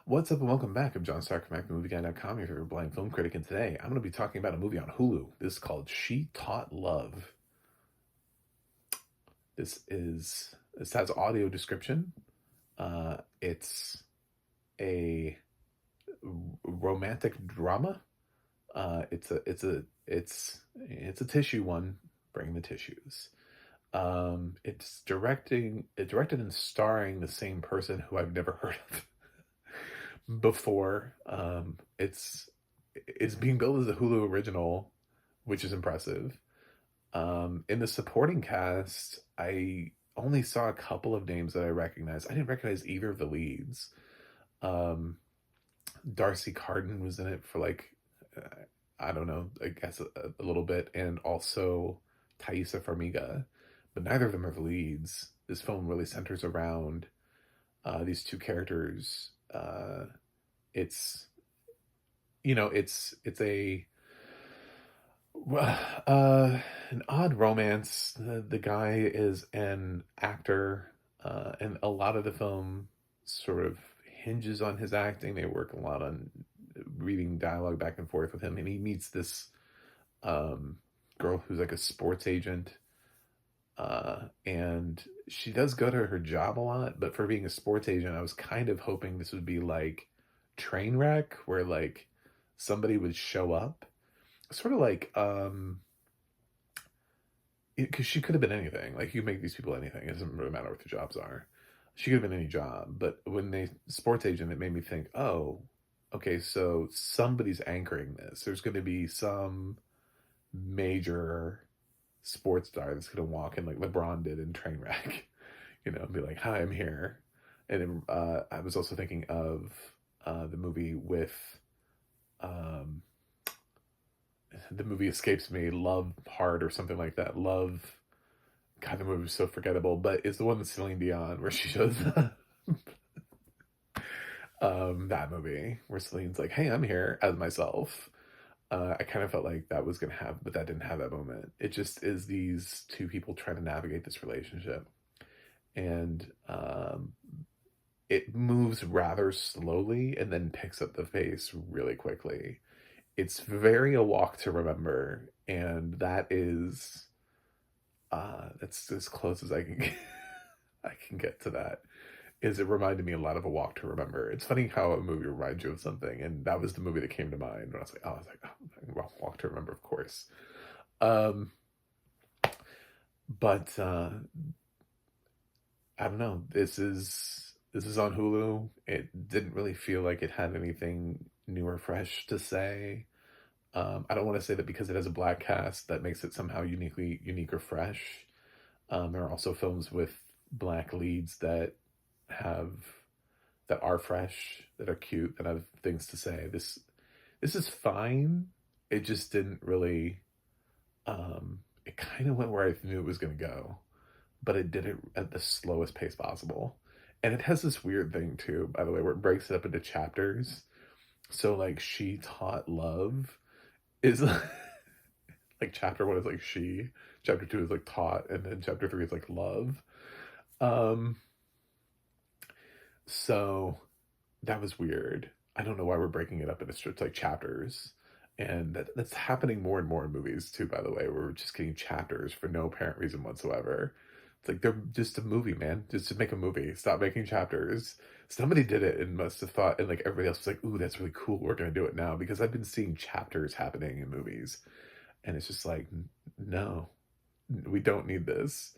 What's up and welcome back. I'm John Stark from MovieGuy.com, your favorite blind film critic, and today I'm going to be talking about a movie on Hulu. This is called She Taught Love. This has audio description. It's a romantic drama. It's a tissue one. Bring the tissues. It's directed and starring the same person who I've never heard of before. It's being billed as a Hulu original, which is impressive. In the supporting cast, I only saw a couple of names that I recognized. I didn't recognize either of the leads. Um, Darcy Carden was in it for I don't know, I guess a little bit, and also Thaisa Farmiga, but neither of them are the leads. This film really centers around these two characters. It's it's a well, an odd romance. The guy is an actor, and a lot of the film sort of hinges on his acting. They work a lot on reading dialogue back and forth with him, and he meets this um, girl who's like a sports agent, and she does go to her job a lot. But for being a sports agent, I was kind of hoping this would be like Trainwreck, where like somebody would show up sort of like because she could have been anything. Like, you make these people anything, it doesn't really matter what their jobs are. She could have been any job, but when they sports agent, it made me think, oh, okay, so somebody's anchoring this. There's going to be some major sports star that's going to walk in like LeBron did in Trainwreck, and be like, hi, I'm here. And then I was also thinking of the movie with um the movie escapes me, Love Hard or something like that. Love, God, the movie was so forgettable, but it's the one with Celine Dion where she shows that movie where Celine's like, "Hey, I'm here as myself." I kind of felt like that was gonna have, but that didn't have that moment. It just is these two people trying to navigate this relationship, and it moves rather slowly and then picks up the pace really quickly. It's very A Walk to Remember, and that's as close as I can get. I can get to that. Is it reminded me a lot of A Walk to Remember. It's funny how a movie reminds you of something, and that was the movie that came to mind when I was like, oh, Walk to Remember, of course. Um, but I don't know. This is on Hulu. It didn't really feel like it had anything new or fresh to say. I don't want to say that because it has a black cast that makes it somehow unique or fresh. There are also films with black leads have that are fresh, that are cute, that have things to say. This is fine. It just didn't really. It kind of went where I knew it was going to go, but it did it at the slowest pace possible. And it has this weird thing too, by the way, where it breaks it up into chapters. So like, She Taught Love is like chapter one is like she, chapter two is like taught, and then chapter three is like love. Um, so that was weird. I don't know why we're breaking it up into strict like chapters. And that's happening more and more in movies too, by the way, where we're just getting chapters for no apparent reason whatsoever. It's like, they're just a movie, man. Just to make a movie. Stop making chapters. Somebody did it and must have thought, and like everybody else was like, ooh, that's really cool. We're gonna do it now. Because I've been seeing chapters happening in movies. And it's just like, no, we don't need this.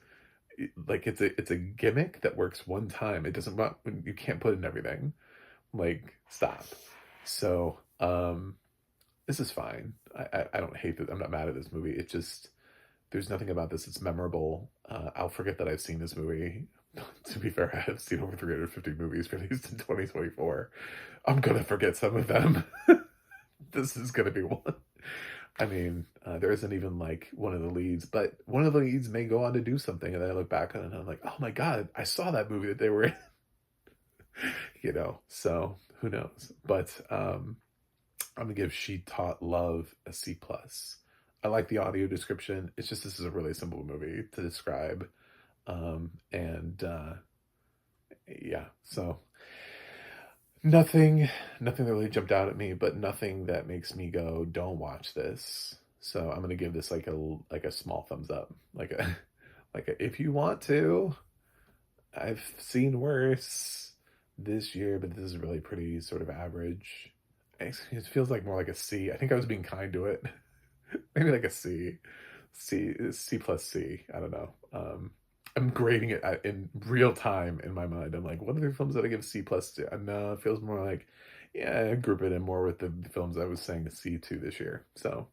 Like, it's a gimmick that works one time. It doesn't want, you can't put in everything. Like, stop. So this is fine. I don't hate it. I'm not mad at this movie. It just, there's nothing about this that's memorable. I'll forget that I've seen this movie. To be fair, I have seen over 350 movies released in 2024. I'm gonna forget some of them. This is gonna be one. I mean, there isn't even like one of the leads, but one of the leads may go on to do something, and then I look back on it and I'm like, oh my god, I saw that movie that they were in. So who knows? But I'm gonna give She Taught Love a C+. I like the audio description. It's just, this is a really simple movie to describe. And yeah, so Nothing nothing that really jumped out at me, but nothing that makes me go, "Don't watch this." So I'm gonna give this like a small thumbs up, like a like a, if you want to. I've seen worse this year, but this is really pretty sort of average. It feels like more like a C. I think I was being kind to it. Maybe like a C. C plus C. I don't know. I'm grading it in real time in my mind. I'm like, what other films did I give C plus to? No, it feels more like, yeah, I group it in more with the films I was saying C to this year. So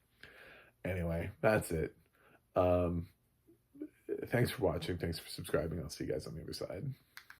anyway, that's it. Um, Thanks for watching. Thanks for subscribing. I'll see you guys on the other side.